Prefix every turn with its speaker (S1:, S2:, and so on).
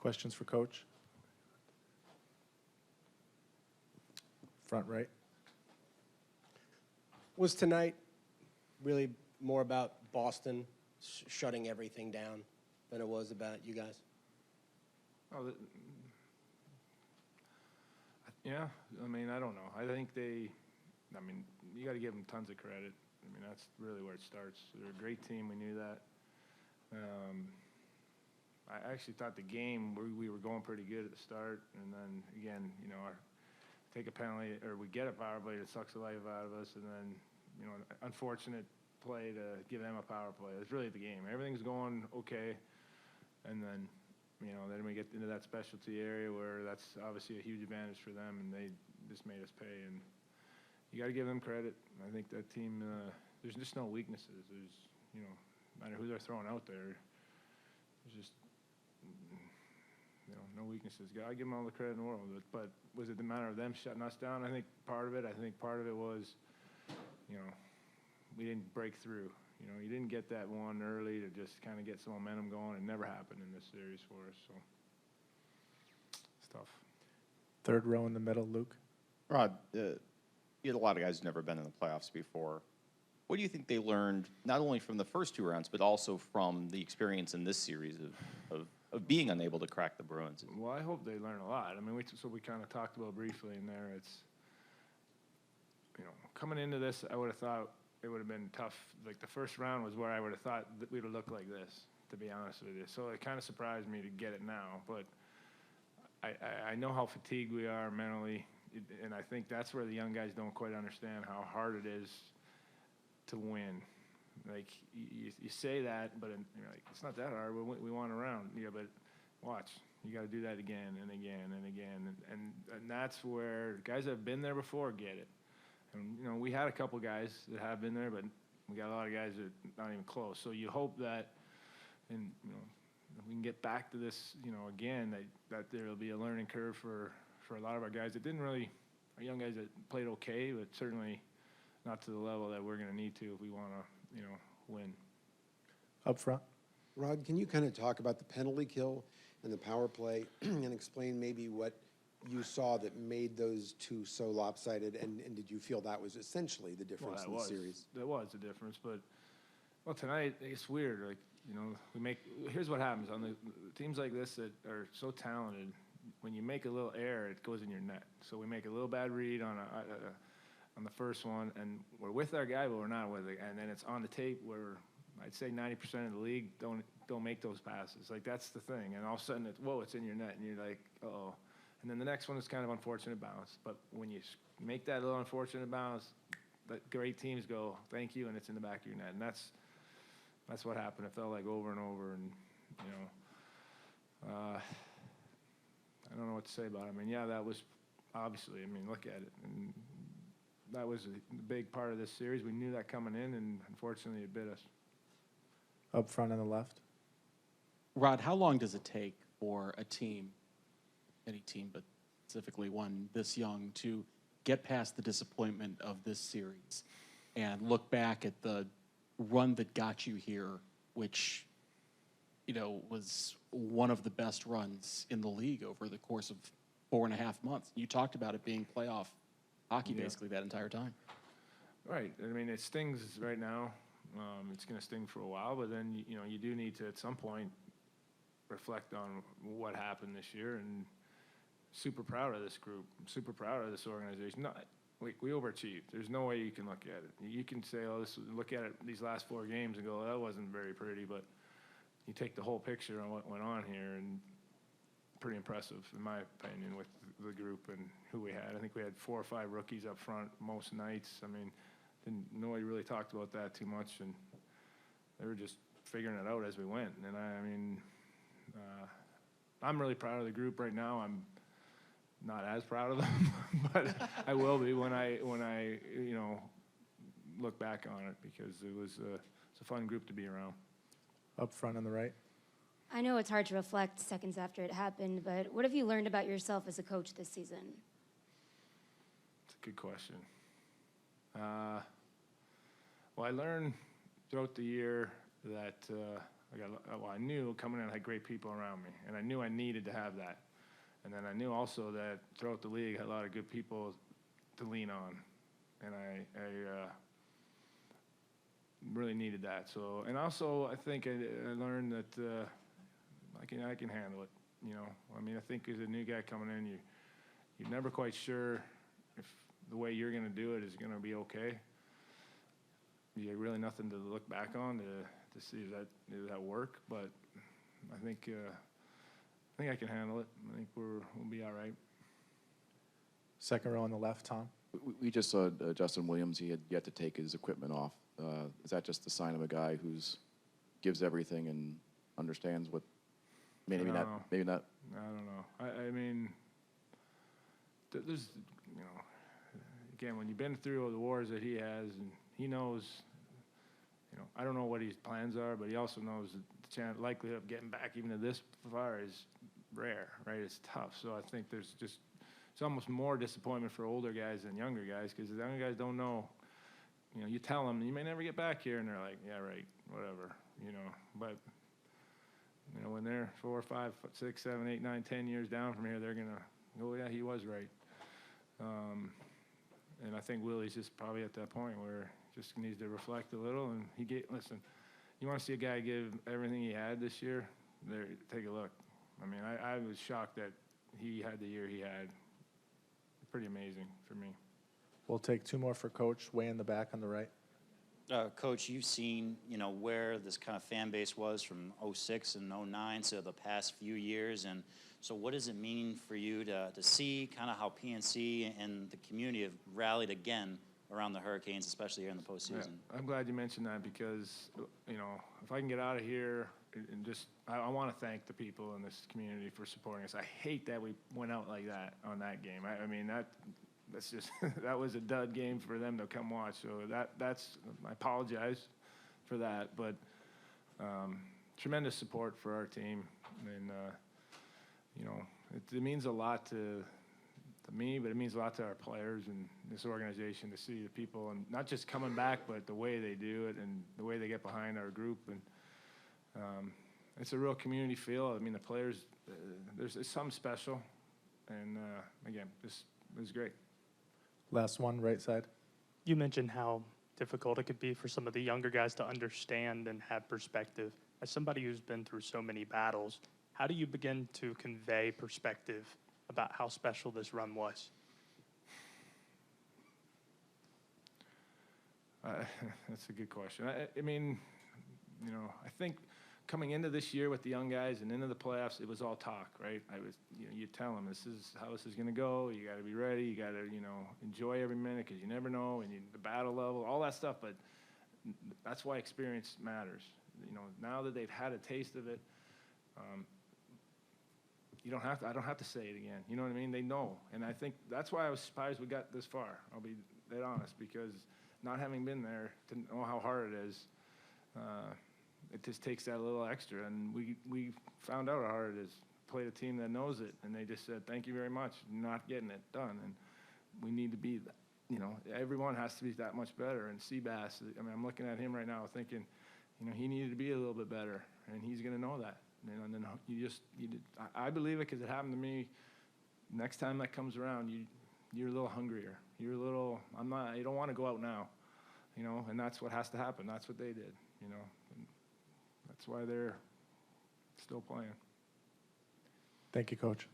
S1: Questions for Coach? Front right.
S2: Was tonight really more about Boston shutting everything down than it was about you guys?
S3: Oh, yeah, I mean, I don't know. I think you got to give them tons of credit. I mean, that's really where it starts. They're a great team. We knew that. I actually thought the game, we were going pretty good at the start. And then, again, take a penalty, or we get a power play that sucks the life out of us. And then, an unfortunate play to give them a power play. It's really the game. Everything's going okay. And then, then we get into that specialty area where that's obviously a huge advantage for them, and they just made us pay. And you got to give them credit. I think that team, there's just no weaknesses. There's, no matter who they're throwing out there, there's just, no weaknesses. I give them all the credit in the world. But was it the matter of them shutting us down? I think part of it was, we didn't break through. You didn't get that one early to just kind of get some momentum going. It never happened in this series for us, so it's tough.
S1: Third row in the middle, Luke.
S4: Rod, you had a lot of guys who've never been in the playoffs before. What do you think they learned, not only from the first two rounds, but also from the experience in this series of being unable to crack the Bruins?
S3: Well, I hope they learn a lot. I mean, we kind of talked about briefly in there. It's, coming into this, I would have thought it would have been tough. Like, the first round was where I would have thought that we would look like this, to be honest with you. So it kind of surprised me to get it now. But I know how fatigued we are mentally, and I think that's where the young guys don't quite understand how hard it is to win. Like, you say that, but you're like, it's not that hard. We won a round. Yeah, but watch. You got to do that again and again and again. And that's where guys that have been there before get it. And, we had a couple guys that have been there, but we got a lot of guys that are not even close. So you hope that, and, if we can get back to this, again, that there will be a learning curve for a lot of our guys that our young guys that played okay, but certainly not to the level that we're going to need to if we want to, win.
S1: Up front.
S5: Rod, can you kind of talk about the penalty kill and the power play and explain maybe what you saw that made those two so lopsided, and did you feel that was essentially the difference in the series?
S3: That was the difference, but tonight it's weird. Like, here's what happens on the teams like this that are so talented. When you make a little error, it goes in your net. So we make a little bad read on the first one, and we're with our guy, but we're not with it. And then it's on the tape where I'd say 90% of the league don't make those passes. Like, that's the thing. And all of a sudden it's in your net, and you're like, uh-oh. And then the next one is kind of unfortunate bounce. But when you make that little unfortunate bounce, the great teams go, thank you, and it's in the back of your net. And that's what happened. It felt like over and over. And, I don't know what to say about it. I mean, yeah, that was obviously, look at it. And that was a big part of this series. We knew that coming in, and unfortunately it bit us.
S1: Up front on the left.
S6: Rod, how long does it take for a team, any team, but specifically one this young, to get past the disappointment of this series and look back at the run that got you here, which, was one of the best runs in the league over the course of 4.5 months? You talked about it being playoff hockey basically that entire time.
S3: Right. It stings right now. It's going to sting for a while, but then, you do need to, at some point, reflect on what happened this year. And super proud of this group. I'm super proud of this organization. We overachieved. There's no way you can look at it. You can say, look at it these last 4 games and go, that wasn't very pretty, but you take the whole picture on what went on here, and pretty impressive, in my opinion, with the group and who we had. I think we had 4 or 5 rookies up front most nights. Nobody really talked about that too much, and they were just figuring it out as we went. And I'm really proud of the group right now. I'm not as proud of them, but I will be when I look back on it, because it's a fun group to be around.
S1: Up front on the right.
S7: I know it's hard to reflect seconds after it happened, but what have you learned about yourself as a coach this season?
S3: It's a good question. Well, I learned throughout the year that I knew coming in I had great people around me, and I knew I needed to have that. And then I knew also that throughout the league, I had a lot of good people to lean on, and I really needed that. So, and also I think I learned that I can handle it. You know, I mean, I think as a new guy coming in, you're never quite sure if the way you're going to do it is going to be okay. You have really nothing to look back on to see does that work. But I think I can handle it. I think we'll be all right.
S1: Second row on the left, Tom.
S8: We just saw Justin Williams. He had yet to take his equipment off. Is that just the sign of a guy who's gives everything and understands what? Maybe not. Maybe not.
S3: I don't know. I mean, there's, you know, again, when you've been through the wars that he has, and he knows, you know, I don't know what his plans are, but he also knows the likelihood of getting back even to this far is rare, right? It's tough. So I think it's almost more disappointment for older guys than younger guys, because the younger guys don't know. You know, you tell them you may never get back here, and they're like, yeah, right, whatever, you know. But you know, when they're 4, 5, 6, 7, 8, 9, 10 years down from here, they're gonna, oh yeah, he was right. And I think Willie's just probably at that point where he just needs to reflect a little. And listen, you want to see a guy give everything he had this year? There, take a look. I mean, I was shocked that he had the year he had. Pretty amazing for me.
S1: We'll take two more for Coach, way in the back on the right.
S9: Coach, you've seen, you know, where this kind of fan base was from 06 and 09 to the past few years. And so what does it mean for you to see kind of how PNC and the community have rallied again around the Hurricanes, especially here in the postseason?
S3: Yeah, I'm glad you mentioned that, because, you know, if I can get out of here and just, I want to thank the people in this community for supporting us. I hate that we went out like that on that game. I mean, that's just that was a dud game for them to come watch. So that's I apologize for that, but tremendous support for our team, and you know, it means a lot to me, but it means a lot to our players and this organization to see the people, and not just coming back, but the way they do it and the way they get behind our group. And it's a real community feel. I mean, the players, there's something special, and again, this was great.
S1: Last one, right side.
S10: You mentioned how difficult it could be for some of the younger guys to understand and have perspective. As somebody who's been through so many battles, how do you begin to convey perspective about how special this run was?
S3: That's a good question. I mean, you know, I think coming into this year with the young guys and into the playoffs, it was all talk, right? You tell them this is how this is going to go. You got to be ready. You got to, you know, enjoy every minute, because you never know, and the battle level, all that stuff. But that's why experience matters. You know, now that they've had a taste of it, you don't have to. I don't have to say it again. You know what I mean? They know, and I think that's why I was surprised we got this far. I'll be that honest, because not having been there to know how hard it is. It just takes that little extra, and we found out how hard it is. Played a team that knows it, and they just said, thank you very much, not getting it done. And we need to be, you know, everyone has to be that much better. And Seabass, I mean, I'm looking at him right now thinking, you know, he needed to be a little bit better, and he's going to know that. You know, and then I believe it, because it happened to me. Next time that comes around, you're a little hungrier. You're a little, you don't want to go out now, you know, and that's what has to happen. That's what they did, you know. That's why they're still playing.
S1: Thank you, Coach.